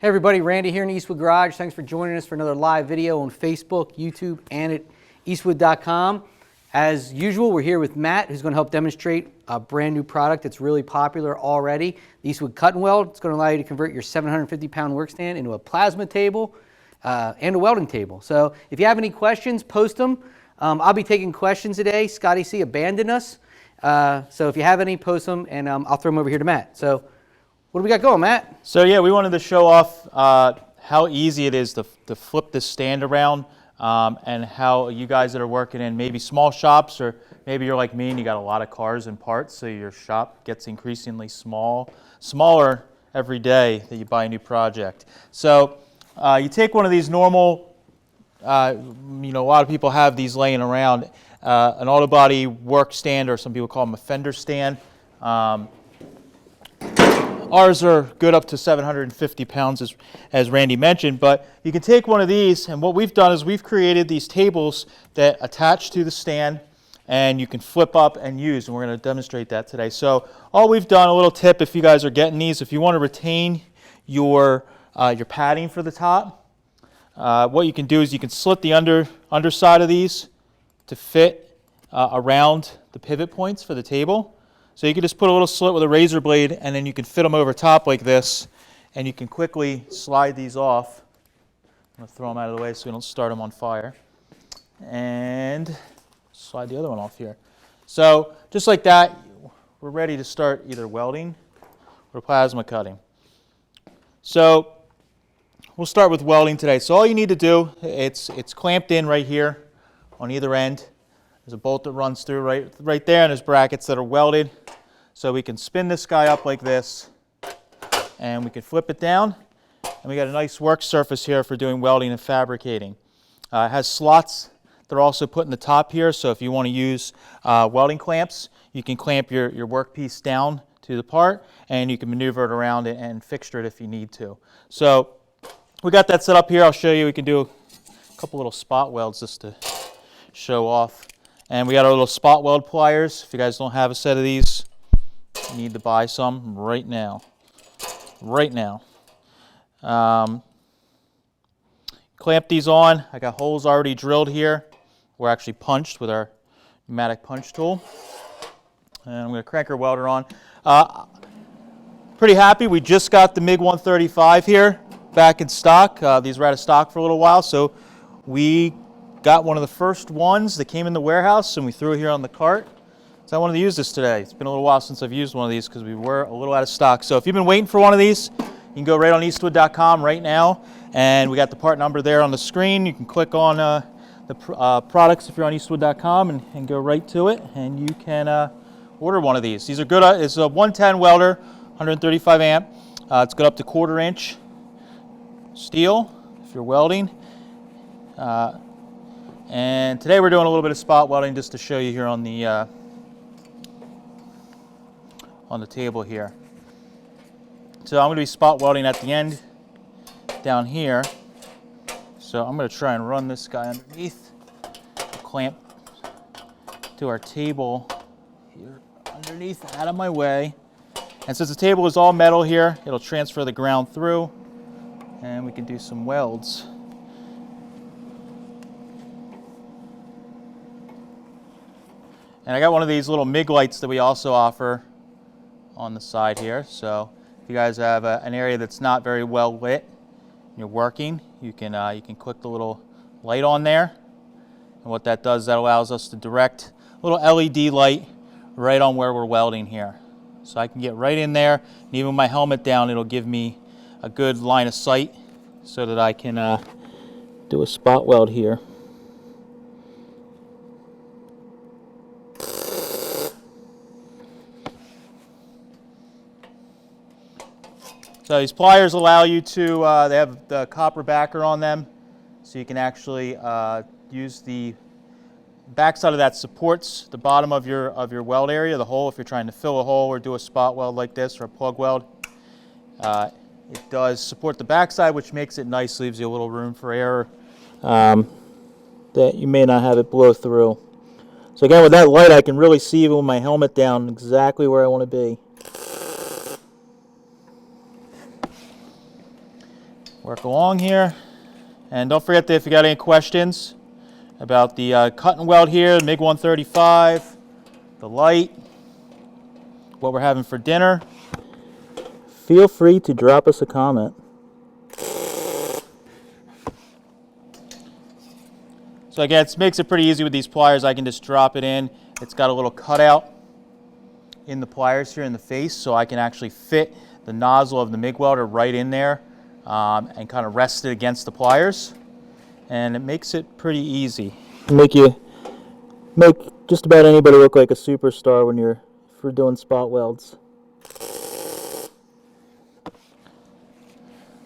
Hey everybody, Randy here in Eastwood Garage. Thanks for joining us for another live video on Facebook, YouTube, and at eastwood.com. As usual, we're here with Matt, who's going to help demonstrate a brand new product that's really popular already, the Eastwood Cut and Weld. It's going to allow you to convert your 750-pound workstand into a plasma table and a welding table. So if you have any questions, post them. I'll be taking questions today. Scotty C abandoned us. So if you have any, post them, and I'll throw them over here to Matt. So what do we got going, Matt? So yeah, we wanted to show off how easy it is to flip this stand around and how you guys that are working in maybe small shops, or maybe you're like me and you got a lot of cars and parts, so your shop gets increasingly smaller every day that you buy a new project. So you take one of these normal, a lot of people have these laying around, an auto body work stand, or some people call them a fender stand. Ours are good up to 750 pounds, as Randy mentioned, but you can take one of these, and what we've done is we've created these tables that attach to the stand, and you can flip up and use, and we're going to demonstrate that today. So all we've done, a little tip if you guys are getting these, if you want to retain your padding for the top, what you can do is you can slit the underside of these to fit around the pivot points for the table. So you can just put a little slit with a razor blade, and then you can fit them over top like this, and you can quickly slide these off. I'm going to throw them out of the way so we don't start them on fire. And slide the other one off here. So just like that, we're ready to start either welding or plasma cutting. So we'll start with welding today. So all you need to do, it's clamped in right here on either end. There's a bolt that runs through right there, and there's brackets that are welded. So we can spin this guy up like this, and we can flip it down, and we got a nice work surface here for doing welding and fabricating. It has slots that are also put in the top here, so if you want to use welding clamps, you can clamp your workpiece down to the part, and you can maneuver it around and fixture it if you need to. So we got that set up here. I'll show you. We can do a couple little spot welds just to show off. And we got our little spot weld pliers. If you guys don't have a set of these, you need to buy some right now. Right now. Clamp these on. I got holes already drilled here. We're actually punched with our pneumatic punch tool. And I'm going to crank our welder on. Pretty happy. We just got the MiG 135 here back in stock. These were out of stock for a little while, so we got one of the first ones that came in the warehouse, and we threw it here on the cart. So I wanted to use this today. It's been a little while since I've used one of these because we were a little out of stock. So if you've been waiting for one of these, you can go right on eastwood.com right now, and we got the part number there on the screen. You can click on the products if you're on eastwood.com and go right to it, and you can order one of these. These are good. It's a 110 welder, 135 amp. It's good up to 1/4 inch steel if you're welding. And today we're doing a little bit of spot welding just to show you here on the table here. So I'm going to be spot welding at the end down here. So I'm going to try and run this guy underneath, clamp to our table here underneath, out of my way. And since the table is all metal here, it'll transfer the ground through, and we can do some welds. And I got one of these little MIG lights that we also offer on the side here. So if you guys have an area that's not very well lit and you're working, you can click the little light on there. And what that does, that allows us to direct a little LED light right on where we're welding here. So I can get right in there, and even with my helmet down, it'll give me a good line of sight so that I can do a spot weld here. So these pliers allow you to, they have the copper backer on them, so you can actually use the backside of that supports the bottom of your weld area, the hole, if you're trying to fill a hole or do a spot weld like this or a plug weld. It does support the backside, which makes it nice, leaves you a little room for air that you may not have it blow through. So again, with that light, I can really see, even with my helmet down, exactly where I want to be. Work along here. And don't forget that if you got any questions about the cut and weld here, the MiG 135, the light, what we're having for dinner, feel free to drop us a comment. So again, it makes it pretty easy with these pliers. I can just drop it in. It's got a little cutout in the pliers here in the face, so I can actually fit the nozzle of the MIG welder right in there and kind of rest it against the pliers. And it makes it pretty easy. Make just about anybody look like a superstar when you're doing spot welds.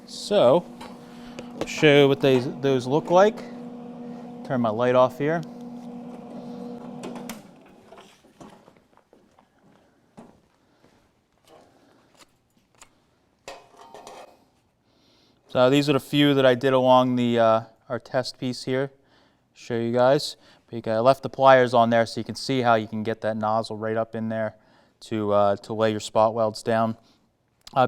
So, I'll show you what those look like. Turn my light off here. So these are the few that I did along the our test piece here. Show you guys. But I left the pliers on there so you can see how you can get that nozzle right up in there to lay your spot welds down.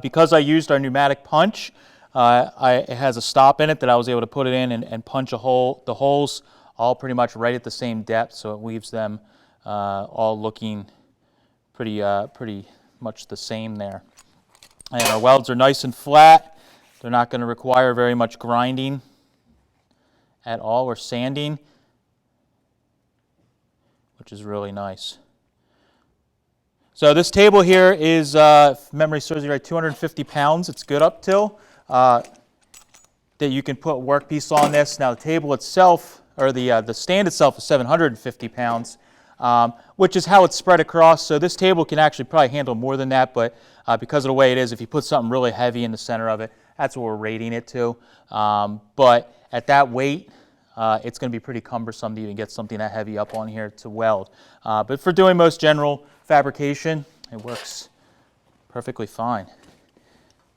Because I used our pneumatic punch, it has a stop in it that I was able to put it in and punch the holes all pretty much right at the same depth, so it leaves them all looking pretty much the same there. And our welds are nice and flat. They're not going to require very much grinding at all or sanding, which is really nice. So this table here is, if memory serves me right, 250 pounds. It's good up till that you can put workpiece on this. Now the table itself, or the stand itself, is 750 pounds, which is how it's spread across. So this table can actually probably handle more than that, but because of the way it is, if you put something really heavy in the center of it, that's what we're rating it to. But at that weight, it's going to be pretty cumbersome to even get something that heavy up on here to weld. But for doing most general fabrication, it works perfectly fine.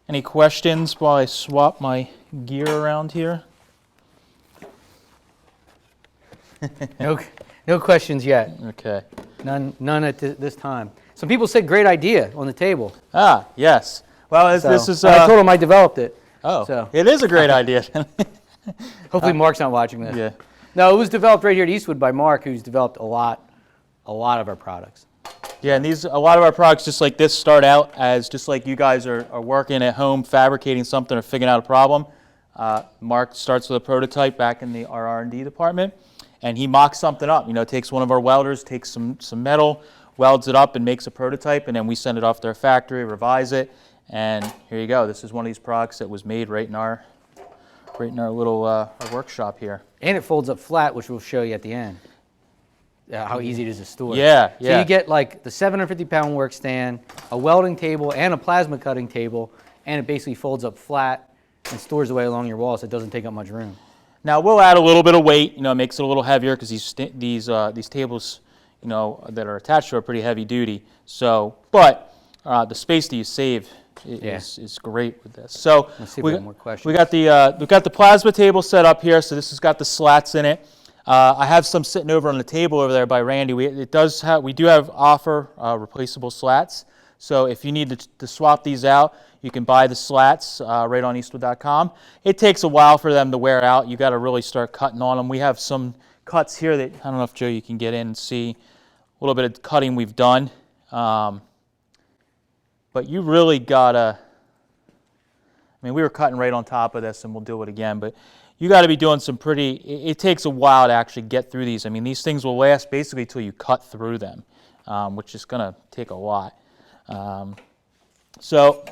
Any questions while I swap my gear around here? No questions yet. Okay. None at this time. Some people said great idea on the table. Ah, yes. Well, this is... I told them I developed it. Oh, so. It is a great idea. Hopefully Mark's not watching this. Yeah. No, it was developed right here at Eastwood by Mark, who's developed a lot of our products. Yeah, and a lot of our products just like this start out as just like you guys are working at home fabricating something or figuring out a problem. Mark starts with a prototype back in our R&D department, and he mocks something up. You know, takes one of our welders, takes some metal, welds it up and makes a prototype, and then we send it off to our factory, revise it, and here you go. This is one of these products that was made right in our little our workshop here. And it folds up flat, which we'll show you at the end. How easy it is to store. Yeah. So you get like the 750-pound work stand, a welding table, and a plasma cutting table, and it basically folds up flat and stores away along your wall, so it doesn't take up much room. Now we'll add a little bit of weight. You know, it makes it a little heavier because these tables, you know, that are attached to are pretty heavy duty. So, but the space that you save is great with this. So let's see if we have more questions. We've got the plasma table set up here. So this has got the slats in it. I have some sitting over on the table over there by Randy. We do offer replaceable slats. So if you need to swap these out, you can buy the slats right on Eastwood.com. It takes a while for them to wear out. You got to really start cutting on them. We have some cuts here that I don't know if Joe you can get in and see a little bit of cutting we've done. But you really gotta. I mean, we were cutting right on top of this, and we'll do it again, but. You got to be doing some it takes a while to actually get through these. I mean, these things will last basically till you cut through them, which is going to take a lot. So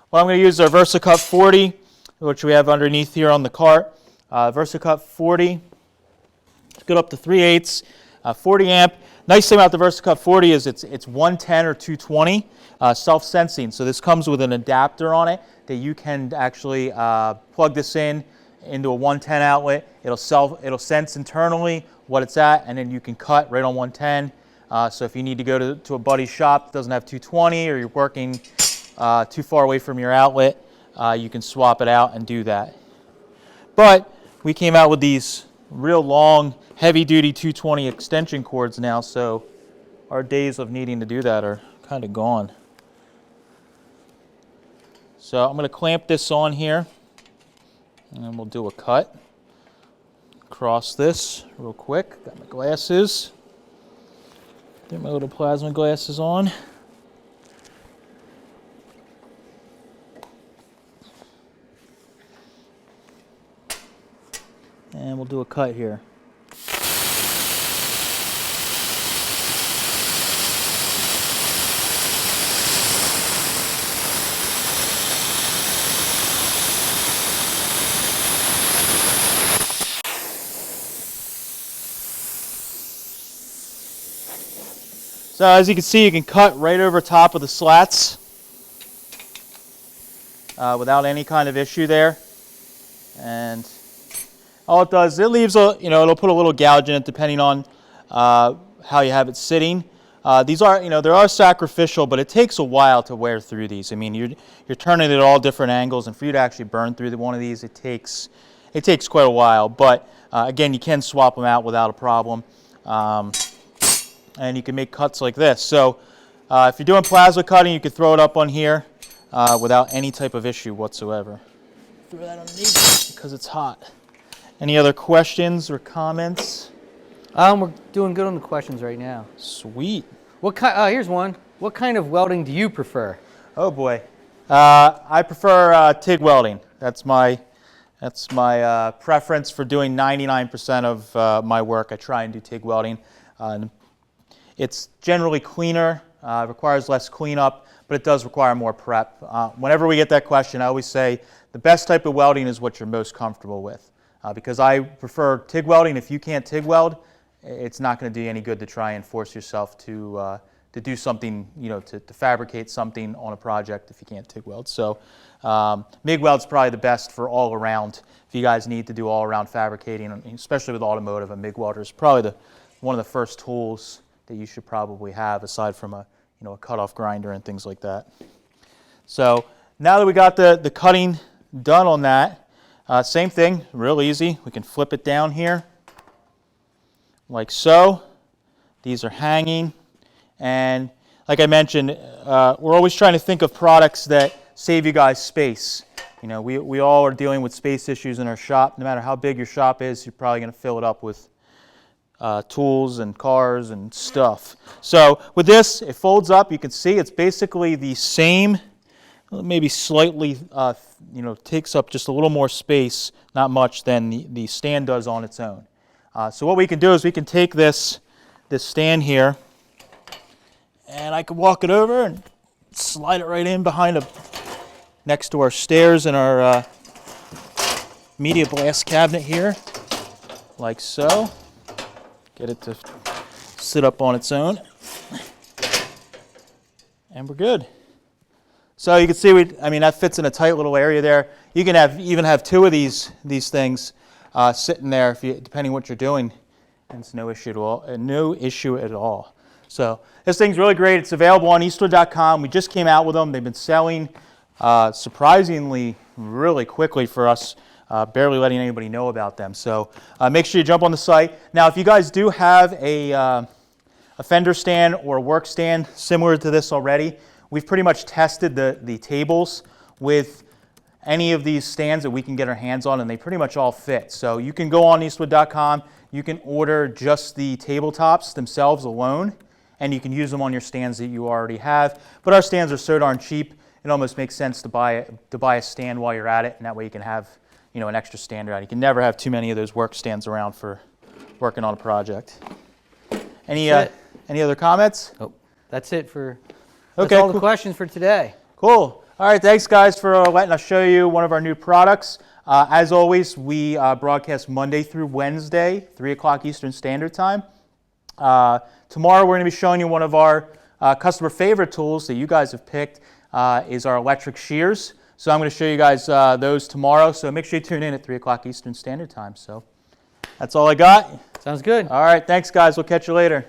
what I'm going to use is our VersaCut 40, which we have underneath here on the cart. VersaCut 40, it's good up to 3/8, 40 amp. Nice thing about the VersaCut 40 is it's 110 or 220 self-sensing. So this comes with an adapter on it that you can actually plug this into a 110 outlet. It'll sense internally what it's at, and then you can cut right on 110. So if you need to go to a buddy's shop that doesn't have 220, or you're working too far away from your outlet, you can swap it out and do that. But we came out with these real long, heavy-duty 220 extension cords now, so our days of needing to do that are kind of gone. So I'm going to clamp this on here. And we'll do a cut across this real quick. Got my glasses. Get my little plasma glasses on. And we'll do a cut here. So as you can see, you can cut right over top of the slats without any kind of issue there. And all it does, it leaves a, it'll put a little gouge in it depending on how you have it sitting. These are, they are sacrificial, but it takes a while to wear through these. I mean, you're turning it at all different angles, and for you to actually burn through one of these, it takes quite a while. But again, you can swap them out without a problem. And you can make cuts like this. So if you're doing plasma cutting, you can throw it up on here without any type of issue whatsoever. Throw that underneath because it's hot. Any other questions or comments? We're doing good on the questions right now. Sweet. What kind? Here's one. What kind of welding do you prefer? Oh boy, I prefer TIG welding. That's my preference for doing 99% of my work. I try and do TIG welding. It's generally cleaner, requires less cleanup, but it does require more prep. Whenever we get that question, I always say the best type of welding is what you're most comfortable with. Because I prefer TIG welding. If you can't TIG weld, it's not going to do you any good to try and force yourself to do something, to fabricate something on a project if you can't TIG weld. So MIG weld's probably the best for all around. If you guys need to do all around fabricating, especially with automotive, a MIG welder is probably one of the first tools that you should probably have, aside from a cutoff grinder and things like that. So now that we got the cutting done on that, same thing, real easy. We can flip it down here like so. These are hanging, and like I mentioned, we're always trying to think of products that save you guys space. We all are dealing with space issues in our shop. No matter how big your shop is, you're probably going to fill it up with tools and cars and stuff. So with this, it folds up. You can see it's basically the same, maybe slightly, takes up just a little more space, not much, than the stand does on its own. So what we can do is we can take this stand here, and I can walk it over and slide it right in behind next to our stairs and our media blast cabinet here, like so. Get it to sit up on its own, and we're good. So you can see, that fits in a tight little area there. You can even have two of these things sitting there, depending what you're doing, and it's no issue at all. So this thing's really great. It's available on Eastwood.com. We just came out with them. They've been selling surprisingly really quickly for us. Barely letting anybody know about them. So make sure you jump on the site. Now, if you guys do have a fender stand or a work stand similar to this already, we've pretty much tested the tables with any of these stands that we can get our hands on, and they pretty much all fit. So you can go on Eastwood.com, you can order just the tabletops themselves alone, and you can use them on your stands that you already have. But our stands are so darn cheap, it almost makes sense to buy a stand while you're at it, and that way you can have an extra stand around. You can never have too many of those work stands around for working on a project. Any other comments? Oh, that's it for. Okay, that's all cool. the questions for today. Cool. All right, thanks guys for letting us show you one of our new products. As always, we broadcast Monday through Wednesday, 3 o'clock Eastern Standard Time. Tomorrow we're going to be showing you one of our customer favorite tools that you guys have picked, is our electric shears. So I'm going to show you guys those tomorrow. So make sure you tune in at 3 o'clock Eastern Standard Time. So that's all I got. Sounds good. All right, thanks guys. We'll catch you later.